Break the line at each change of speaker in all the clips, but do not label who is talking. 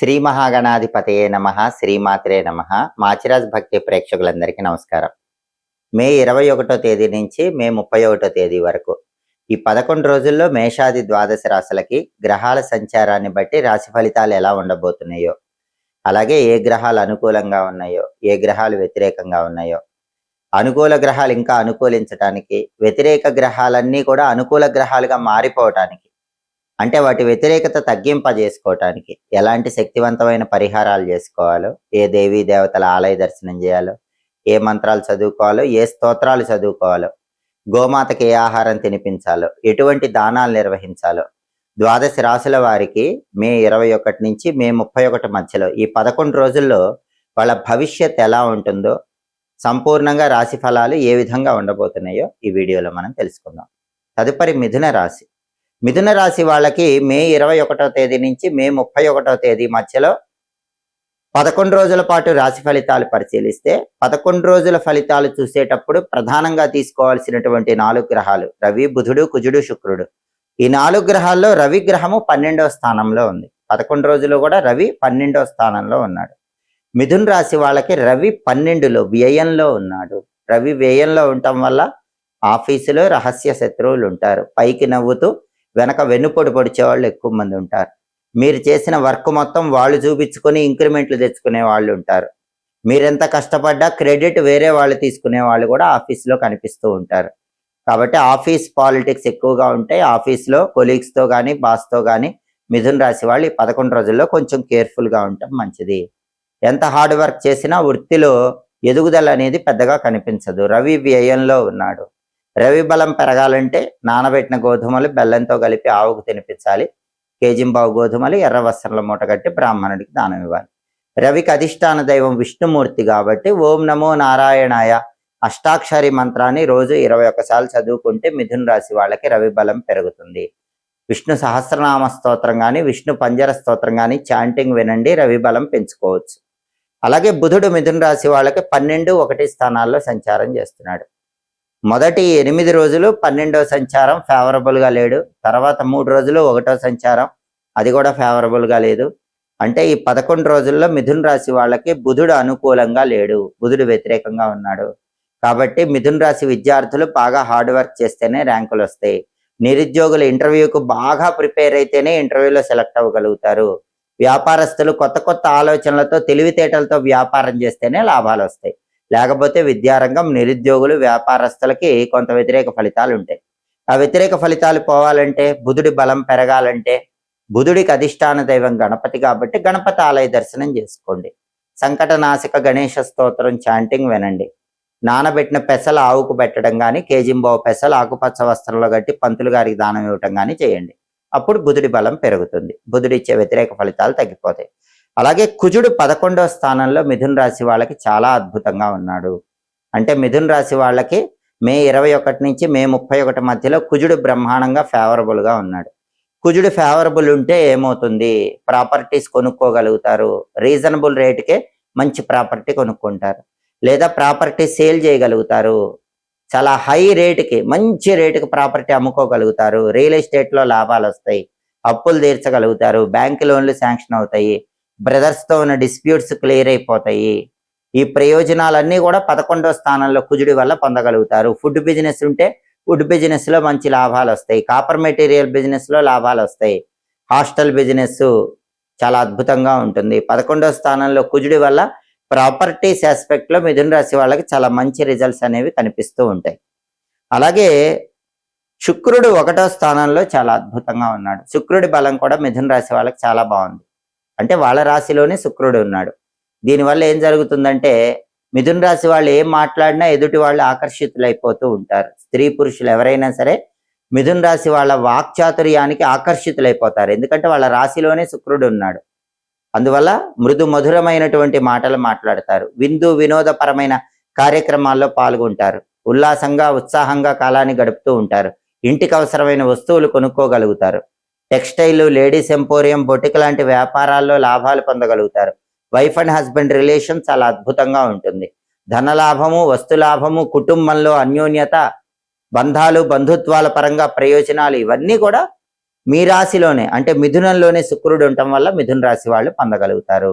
శ్రీ మహాగణాధిపతయే నమః, శ్రీమాత్రే నమః. మాచిరాజ్ భక్తి ప్రేక్షకులందరికీ నమస్కారం. మే 21వ తేదీ నుంచి మే 31వ తేదీ వరకు ఈ 11 రోజుల్లో మేషాది ద్వాదశ రాశులకి గ్రహాల సంచారాన్ని బట్టి రాశి ఫలితాలు ఎలా ఉండబోతున్నాయో, అలాగే ఏ గ్రహాలు అనుకూలంగా ఉన్నాయో, ఏ గ్రహాలు వ్యతిరేకంగా ఉన్నాయో, అనుకూల గ్రహాలు ఇంకా అనుకూలించడానికి, వ్యతిరేక గ్రహాలన్నీ కూడా అనుకూల గ్రహాలుగా మారిపోవటానికి, అంటే వాటి వ్యతిరేకత తగ్గింపజేసుకోవటానికి ఎలాంటి శక్తివంతమైన పరిహారాలు చేసుకోవాలో, ఏ దేవీ దేవతల ఆలయ దర్శనం చేయాలో, ఏ మంత్రాలు చదువుకోవాలో, ఏ స్తోత్రాలు చదువుకోవాలో, గోమాతకి ఏ ఆహారం తినిపించాలో, ఎటువంటి దానాలు నిర్వహించాలో, ద్వాదశ రాశుల వారికి మే 21 నుంచి మే 31 మధ్యలో ఈ 11 రోజుల్లో వాళ్ళ భవిష్యత్ ఎలా ఉంటుందో, సంపూర్ణంగా రాశి ఫలాలు ఏ విధంగా ఉండబోతున్నాయో ఈ వీడియోలో మనం తెలుసుకుందాం. తదుపరి మిథున రాశి. మిథున రాశి వాళ్ళకి మే 21వ తేదీ నుంచి మే 31వ తేదీ మధ్యలో 11 రోజుల పాటు రాశి ఫలితాలు పరిశీలిస్తే 11 రోజుల ఫలితాలు చూసేటప్పుడు ప్రధానంగా తీసుకోవాల్సినటువంటి 4 గ్రహాలు రవి, బుధుడు, కుజుడు, శుక్రుడు. ఈ 4 గ్రహాల్లో రవి గ్రహము 12వ స్థానంలో ఉంది. 11 రోజులు కూడా రవి 12వ స్థానంలో ఉన్నాడు. మిథున రాశి వాళ్ళకి రవి 12లో వ్యయంలో ఉన్నాడు. రవి వ్యయంలో ఉండటం వల్ల ఆఫీసులో రహస్య శత్రువులు ఉంటారు. పైకి నవ్వుతూ వెనక వెన్నుపొడి పొడిచే వాళ్ళు ఎక్కువ మంది ఉంటారు. మీరు చేసిన వర్క్ మొత్తం వాళ్ళు చూపించుకొని ఇంక్రిమెంట్లు తెచ్చుకునే వాళ్ళు ఉంటారు. మీరెంత కష్టపడ్డా క్రెడిట్ వేరే వాళ్ళు తీసుకునే వాళ్ళు కూడా ఆఫీస్లో కనిపిస్తూ ఉంటారు. కాబట్టి ఆఫీస్ పాలిటిక్స్ ఎక్కువగా ఉంటాయి. ఆఫీస్లో కొలీగ్స్తో కానీ బాస్తో కానీ మిథున రాశి వాళ్ళు ఈ 11 రోజుల్లో కొంచెం కేర్ఫుల్గా ఉండటం మంచిది. ఎంత హార్డ్ వర్క్ చేసినా వృత్తిలో ఎదుగుదల అనేది పెద్దగా కనిపించదు. రవి వ్యయంలో ఉన్నాడు. రవి బలం పెరగాలంటే నానబెట్టిన గోధుమలు బెల్లంతో కలిపి ఆవుకు తినిపించాలి. కేజింబావు గోధుమలు ఎర్ర వస్త్రంలో మూటగట్టి బ్రాహ్మణుడికి దానం ఇవ్వాలి. రవికి అధిష్టాన దైవం విష్ణుమూర్తి కాబట్టి ఓం నమో నారాయణాయ అష్టాక్షరి మంత్రాన్ని రోజు 21 సార్లు చదువుకుంటే మిథున రాశి వాళ్ళకి రవి బలం పెరుగుతుంది. విష్ణు సహస్రనామ స్తోత్రం కానీ, విష్ణు పంజర స్తోత్రం కానీ చాంటింగ్ వినండి, రవి బలం పెంచుకోవచ్చు. అలాగే బుధుడు మిథున రాశి వాళ్ళకి 12, 1 స్థానాల్లో సంచారం చేస్తున్నాడు. మొదటి 8 రోజులు 12వ సంచారం ఫేవరబుల్గా లేడు. తర్వాత 3 రోజులు 1వ సంచారం, అది కూడా ఫేవరబుల్గా లేదు. అంటే ఈ 11 రోజుల్లో మిథున రాశి వాళ్ళకి బుధుడు అనుకూలంగా లేడు, బుధుడు వ్యతిరేకంగా ఉన్నాడు. కాబట్టి మిథున రాశి విద్యార్థులు బాగా హార్డ్ వర్క్ చేస్తేనే ర్యాంకులు వస్తాయి. నిరుద్యోగులు ఇంటర్వ్యూకు బాగా ప్రిపేర్ అయితేనే ఇంటర్వ్యూలో సెలెక్ట్ అవ్వగలుగుతారు. వ్యాపారస్తులు కొత్త కొత్త ఆలోచనలతో తెలివితేటలతో వ్యాపారం చేస్తేనే లాభాలు వస్తాయి. లేకపోతే విద్యారంగం, నిరుద్యోగులు, వ్యాపారస్తులకి కొంత వ్యతిరేక ఫలితాలు ఉంటాయి. ఆ వ్యతిరేక ఫలితాలు పోవాలంటే, బుధుడి బలం పెరగాలంటే, బుధుడికి అధిష్టాన దైవం గణపతి కాబట్టి గణపతి ఆలయ దర్శనం చేసుకోండి. సంకటనాశక గణేష స్తోత్రం చాంటింగ్ వినండి. నానబెట్టిన పెసలు ఆవుకు పెట్టడం కానీ, కేజింబావు పెసలు ఆకుపచ్చ వస్త్రంలో కట్టి పంతులు గారికి దానం ఇవ్వటం కానీ చేయండి. అప్పుడు బుధుడి బలం పెరుగుతుంది. బుధుడిచ్చే వ్యతిరేక ఫలితాలు తగ్గిపోతాయి. అలాగే కుజుడు 11వ స్థానంలో మిథున రాశి వాళ్ళకి చాలా అద్భుతంగా ఉన్నాడు. అంటే మిథున రాశి వాళ్ళకి మే 21 నుంచి మే 31 మధ్యలో కుజుడు బ్రహ్మాండంగా ఫేవరబుల్గా ఉన్నాడు. కుజుడు ఫేవరబుల్ ఉంటే ఏమవుతుంది? ప్రాపర్టీస్ కొనుక్కోగలుగుతారు. రీజనబుల్ రేటుకే మంచి ప్రాపర్టీ కొనుక్కుంటారు. లేదా ప్రాపర్టీ సేల్ చేయగలుగుతారు. చాలా హై రేటుకి, మంచి రేటుకి ప్రాపర్టీ అమ్ముకోగలుగుతారు. రియల్ ఎస్టేట్లో లాభాలు వస్తాయి. అప్పులు తీర్చగలుగుతారు. బ్యాంక్ లోన్లు శాంక్షన్ అవుతాయి. బ్రదర్స్తో ఉన్న డిస్ప్యూట్స్ క్లియర్ అయిపోతాయి. ఈ ప్రయోజనాలన్నీ కూడా 11వ స్థానంలో కుజుడి వల్ల పొందగలుగుతారు. ఫుడ్ బిజినెస్ ఉంటే ఫుడ్ బిజినెస్లో మంచి లాభాలు వస్తాయి. కాపర్ మెటీరియల్ బిజినెస్లో లాభాలు వస్తాయి. హాస్టల్ బిజినెస్ చాలా అద్భుతంగా ఉంటుంది. 11వ స్థానంలో కుజుడి వల్ల ప్రాపర్టీస్ ఆస్పెక్ట్లో మిథున రాశి వాళ్ళకి చాలా మంచి రిజల్ట్స్ అనేవి కనిపిస్తూ ఉంటాయి. అలాగే శుక్రుడు 1వ స్థానంలో చాలా అద్భుతంగా ఉన్నాడు. శుక్రుడి బలం కూడా మిథున రాశి వాళ్ళకి చాలా బాగుంది. అంటే వాళ్ళ రాశిలోనే శుక్రుడు ఉన్నాడు. దీనివల్ల ఏం జరుగుతుందంటే మిథున రాశి వాళ్ళు ఏం మాట్లాడినా ఎదుటి వాళ్ళు ఆకర్షితులైపోతూ ఉంటారు. స్త్రీ పురుషులు ఎవరైనా సరే మిథున రాశి వాళ్ళ వాక్చాతుర్యానికి ఆకర్షితులైపోతారు. ఎందుకంటే వాళ్ళ రాశిలోనే శుక్రుడు ఉన్నాడు. అందువల్ల మృదు మధురమైనటువంటి మాటలు మాట్లాడతారు. వినోదపరమైన కార్యక్రమాల్లో పాల్గొంటారు. ఉల్లాసంగా, ఉత్సాహంగా కాలాన్ని గడుపుతూ ఉంటారు. ఇంటికి అవసరమైన వస్తువులు కొనుక్కోగలుగుతారు. టెక్స్టైల్, లేడీస్ ఎంపోరియం, బొటిక్ లాంటి వ్యాపారాల్లో లాభాలు పొందగలుగుతారు. వైఫ్ అండ్ హస్బెండ్ రిలేషన్ చాలా అద్భుతంగా ఉంటుంది. ధనలాభము, వస్తులాభము, కుటుంబంలో అన్యోన్యత, బంధాలు, బంధుత్వాల పరంగా ప్రయోజనాలు ఇవన్నీ కూడా మీ రాశిలోనే అంటే మిథునంలోనే శుక్రుడు ఉండటం వల్ల మిథున రాశి వాళ్ళు పొందగలుగుతారు.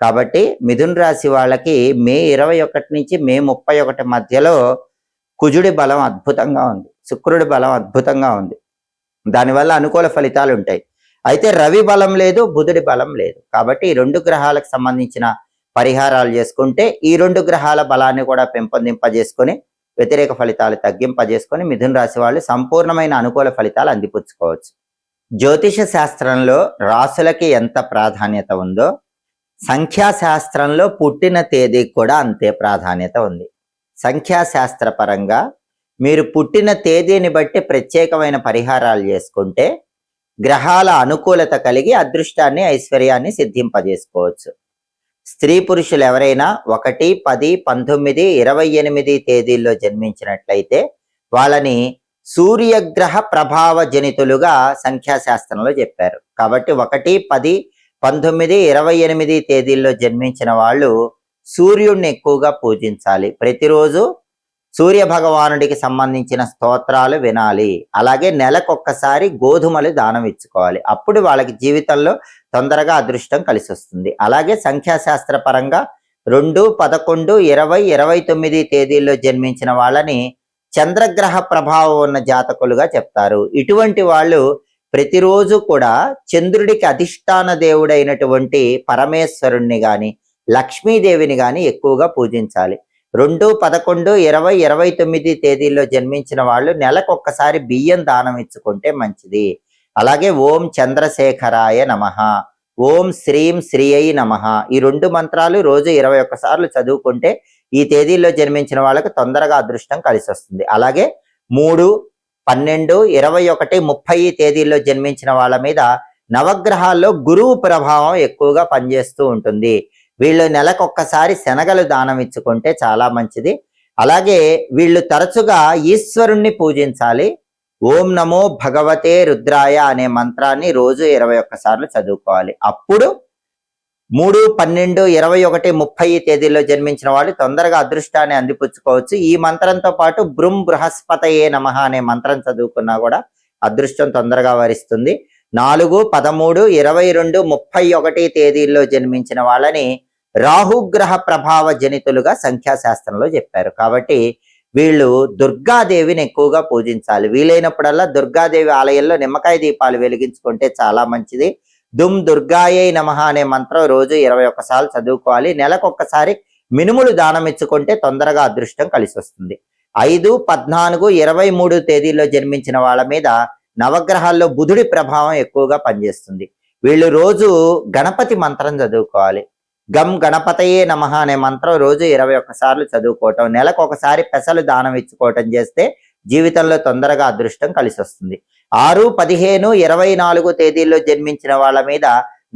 కాబట్టి మిథున రాశి వాళ్ళకి మే 21 నుంచి మే 31 మధ్యలో కుజుడి బలం అద్భుతంగా ఉంది, శుక్రుడి బలం అద్భుతంగా ఉంది. దానివల్ల అనుకూల ఫలితాలు ఉంటాయి. అయితే రవి బలం లేదు, బుధుడి బలం లేదు. కాబట్టి ఈ 2 గ్రహాలకు సంబంధించిన పరిహారాలు చేసుకుంటే ఈ 2 గ్రహాల బలాన్ని కూడా పెంపొందింపజేసుకొని వ్యతిరేక ఫలితాలు తగ్గింపజేసుకొని మిథున రాశి వాళ్ళు సంపూర్ణమైన అనుకూల ఫలితాలు అందిపుచ్చుకోవచ్చు. జ్యోతిష శాస్త్రంలో రాసులకి ఎంత ప్రాధాన్యత ఉందో సంఖ్యాశాస్త్రంలో పుట్టిన తేదీకి కూడా అంతే ప్రాధాన్యత ఉంది. సంఖ్యాశాస్త్ర పరంగా మీరు పుట్టిన తేదీని బట్టి ప్రత్యేకమైన పరిహారాలు చేసుకుంటే గ్రహాల అనుకూలత కలిగి అదృష్టాన్ని ఐశ్వర్యాన్ని సిద్ధింపజేసుకోవచ్చు. స్త్రీ పురుషులు ఎవరైనా 1, 10, 19, 28 తేదీల్లో జన్మించినట్లయితే వాళ్ళని సూర్యగ్రహ ప్రభావ జనితులుగా సంఖ్యాశాస్త్రంలో చెప్పారు. కాబట్టి 1, 10, 19, 28 తేదీల్లో జన్మించిన వాళ్ళు సూర్యుడిని ఎక్కువగా పూజించాలి. ప్రతిరోజు సూర్య భగవానుడికి సంబంధించిన స్తోత్రాలు వినాలి. అలాగే నెలకొక్కసారి గోధుమలు దానం ఇచ్చుకోవాలి. అప్పుడు వాళ్ళకి జీవితంలో తొందరగా అదృష్టం కలిసి వస్తుంది. అలాగే సంఖ్యాశాస్త్ర పరంగా 2, 11, 20, 29 తేదీల్లో జన్మించిన వాళ్ళని చంద్రగ్రహ ప్రభావం ఉన్న జాతకులుగా చెప్తారు. ఇటువంటి వాళ్ళు ప్రతిరోజు కూడా చంద్రుడికి అధిష్టాన దేవుడైనటువంటి పరమేశ్వరుణ్ణి గాని లక్ష్మీదేవిని గాని ఎక్కువగా పూజించాలి. 2, 11, 20, 29 తేదీల్లో జన్మించిన వాళ్ళు నెలకొక్కసారి బియ్యం దానం ఇచ్చుకుంటే మంచిది. అలాగే ఓం చంద్రశేఖరాయ నమః, ఓం శ్రీం శ్రీయై నమః ఈ 2 మంత్రాలు రోజు 21 సార్లు చదువుకుంటే ఈ తేదీల్లో జన్మించిన వాళ్ళకి తొందరగా అదృష్టం కలిసి వస్తుంది. అలాగే 3, 12, 21, 30 తేదీల్లో జన్మించిన వాళ్ళ మీద నవగ్రహాల్లో గురువు ప్రభావం ఎక్కువగా పనిచేస్తూ ఉంటుంది. వీళ్ళు నెలకొక్కసారి శనగలు దానం ఇచ్చుకుంటే చాలా మంచిది. అలాగే వీళ్ళు తరచుగా ఈశ్వరుణ్ణి పూజించాలి. ఓం నమో భగవతే రుద్రాయ అనే మంత్రాన్ని రోజు 21 సార్లు చదువుకోవాలి. అప్పుడు 3, 12, 21, 30 తేదీల్లో జన్మించిన వాళ్ళు తొందరగా అదృష్టాన్ని అందిపుచ్చుకోవచ్చు. ఈ మంత్రంతో పాటు బృం బృహస్పతయే నమః అనే మంత్రం చదువుకున్నా కూడా అదృష్టం తొందరగా వరిస్తుంది. 4, 13, 22, 31 తేదీల్లో జన్మించిన వాళ్ళని రాహుగ్రహ ప్రభావ జనితులుగా సంఖ్యాశాస్త్రంలో చెప్పారు. కాబట్టి వీళ్ళు దుర్గాదేవిని ఎక్కువగా పూజించాలి. వీలైనప్పుడల్లా దుర్గాదేవి ఆలయంలో నిమ్మకాయ దీపాలు వెలిగించుకుంటే చాలా మంచిది. దుమ్ దుర్గాయై నమః అనే మంత్రం రోజు 21 సార్లు చదువుకోవాలి. నెలకొక్కసారి మినుములు దానం ఇచ్చుకుంటే తొందరగా అదృష్టం కలిసి వస్తుంది. 5, 14, 23 తేదీల్లో జన్మించిన వాళ్ళ మీద నవగ్రహాల్లో బుధుడి ప్రభావం ఎక్కువగా పనిచేస్తుంది. వీళ్ళు రోజు గణపతి మంత్రం చదువుకోవాలి. గం గణపతయే నమః అనే మంత్రం రోజు 21 సార్లు చదువుకోవటం, నెలకొకసారి పెసలు దానం ఇచ్చుకోవటం చేస్తే జీవితంలో తొందరగా అదృష్టం కలిసి వస్తుంది. 6, 15, 24 తేదీల్లో జన్మించిన వాళ్ళ మీద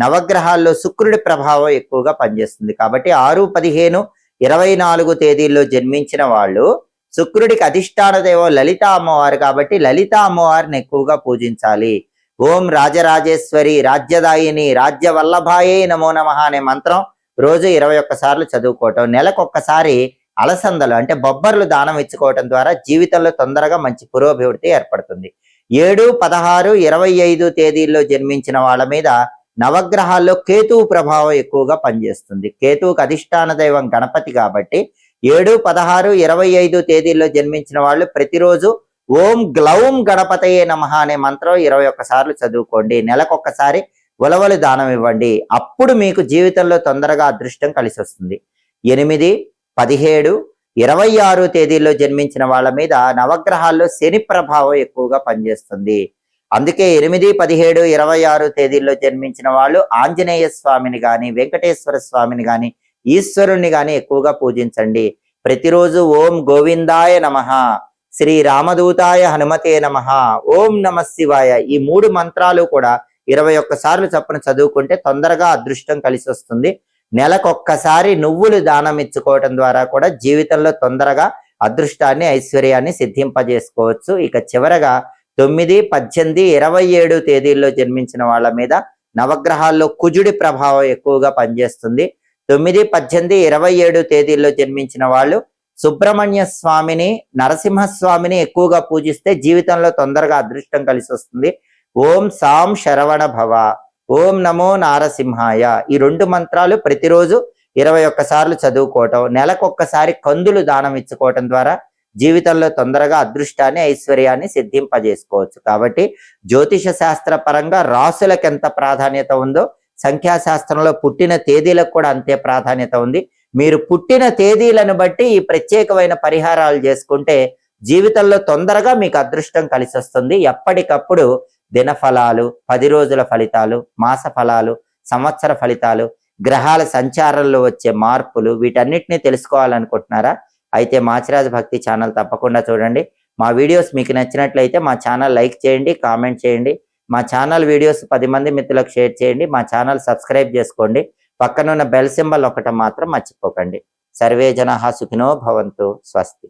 నవగ్రహాల్లో శుక్రుడి ప్రభావం ఎక్కువగా పనిచేస్తుంది. కాబట్టి 6, 15, 24 తేదీల్లో జన్మించిన వాళ్ళు శుక్రుడికి అధిష్టాన దైవం లలిత అమ్మవారు కాబట్టి లలిత అమ్మవారిని ఎక్కువగా పూజించాలి. ఓం రాజరాజేశ్వరి రాజ్యదాయిని రాజ్యవల్లభాయే నమో నమః అనే మంత్రం రోజు 21 సార్లు చదువుకోవటం, నెలకొక్కసారి అలసందలు అంటే బొబ్బర్లు దానం ఇచ్చుకోవటం ద్వారా జీవితంలో తొందరగా మంచి పురోభివృద్ధి ఏర్పడుతుంది. 7, 16, 25 తేదీల్లో జన్మించిన వాళ్ళ మీద నవగ్రహాల్లో కేతువు ప్రభావం ఎక్కువగా పనిచేస్తుంది. కేతువుకు అధిష్టాన దైవం గణపతి కాబట్టి 7, 16, 25 తేదీల్లో జన్మించిన వాళ్ళు ప్రతిరోజు ఓం గ్లౌం గణపతయే నమః అనే మంత్రం 21 సార్లు చదువుకోండి. నెలకొక్కసారి ఉలవలు దానం ఇవ్వండి. అప్పుడు మీకు జీవితంలో తొందరగా అదృష్టం కలిసి వస్తుంది. 8, 17, 26 తేదీల్లో జన్మించిన వాళ్ళ మీద నవగ్రహాల్లో శని ప్రభావం ఎక్కువగా పనిచేస్తుంది. అందుకే 8, 17, 26 తేదీల్లో జన్మించిన వాళ్ళు ఆంజనేయ స్వామిని గాని వెంకటేశ్వర స్వామిని గాని ఈశ్వరుణ్ణి గాని ఎక్కువగా పూజించండి. ప్రతిరోజు ఓం గోవిందాయ నమః, శ్రీ రామదూతాయ హనుమతే నమః, ఓం నమః శివాయ ఈ 3 మంత్రాలు కూడా 21 సార్లు చొప్పున చదువుకుంటే తొందరగా అదృష్టం కలిసి వస్తుంది. నెలకొక్కసారి నువ్వులు దానం ఇచ్చుకోవటం ద్వారా కూడా జీవితంలో తొందరగా అదృష్టాన్ని ఐశ్వర్యాన్ని సిద్ధింపజేసుకోవచ్చు. ఇక చివరగా 9, 18, 27 తేదీల్లో జన్మించిన వాళ్ళ మీద నవగ్రహాల్లో కుజుడి ప్రభావం ఎక్కువగా పనిచేస్తుంది. 9, 18, 27 తేదీల్లో జన్మించిన వాళ్ళు సుబ్రహ్మణ్య స్వామిని నరసింహస్వామిని ఎక్కువగా పూజిస్తే జీవితంలో తొందరగా అదృష్టం కలిసి వస్తుంది. ఓం సాం శరవణ భవ, ఓం నమో నారసింహాయ. ఈ 2 మంత్రాలు ప్రతిరోజు 21 సార్లు చదువుకోవటం, నెలకొక్కసారి కందులు దానం ఇచ్చుకోవటం ద్వారా జీవితంలో తొందరగా అదృష్టాన్ని, ఐశ్వర్యాన్ని సిద్ధింపజేసుకోవచ్చు. కాబట్టి జ్యోతిష శాస్త్ర పరంగా రాసులకు ఎంత ప్రాధాన్యత ఉందో సంఖ్యాశాస్త్రంలో పుట్టిన తేదీలకు కూడా అంతే ప్రాధాన్యత ఉంది. మీరు పుట్టిన తేదీలను బట్టి ఈ ప్రత్యేకమైన పరిహారాలు చేసుకుంటే జీవితంలో తొందరగా మీకు అదృష్టం కలిసి వస్తుంది. ఎప్పటికప్పుడు దినఫలాలు, 10 రోజుల ఫలితాలు, మాస ఫలాలు, సంవత్సర ఫలితాలు, గ్రహాల సంచారంలో వచ్చే మార్పులు, వీటన్నిటిని తెలుసుకోవాలనుకుంటున్నారా? అయితే మాచిరాజ్ భక్తి ఛానల్ తప్పకుండా చూడండి. మా వీడియోస్ మీకు నచ్చినట్లయితే మా ఛానల్ లైక్ చేయండి, కామెంట్ చేయండి. మా ఛానల్ వీడియోస్ 10 మంది మిత్రులకు షేర్ చేయండి. మా ఛానల్ సబ్స్క్రైబ్ చేసుకోండి. పక్కనున్న బెల్ సింబల్ ఒకటి మాత్రం మర్చిపోకండి. సర్వే జనాః సుఖినో భవంతు. స్వస్తి.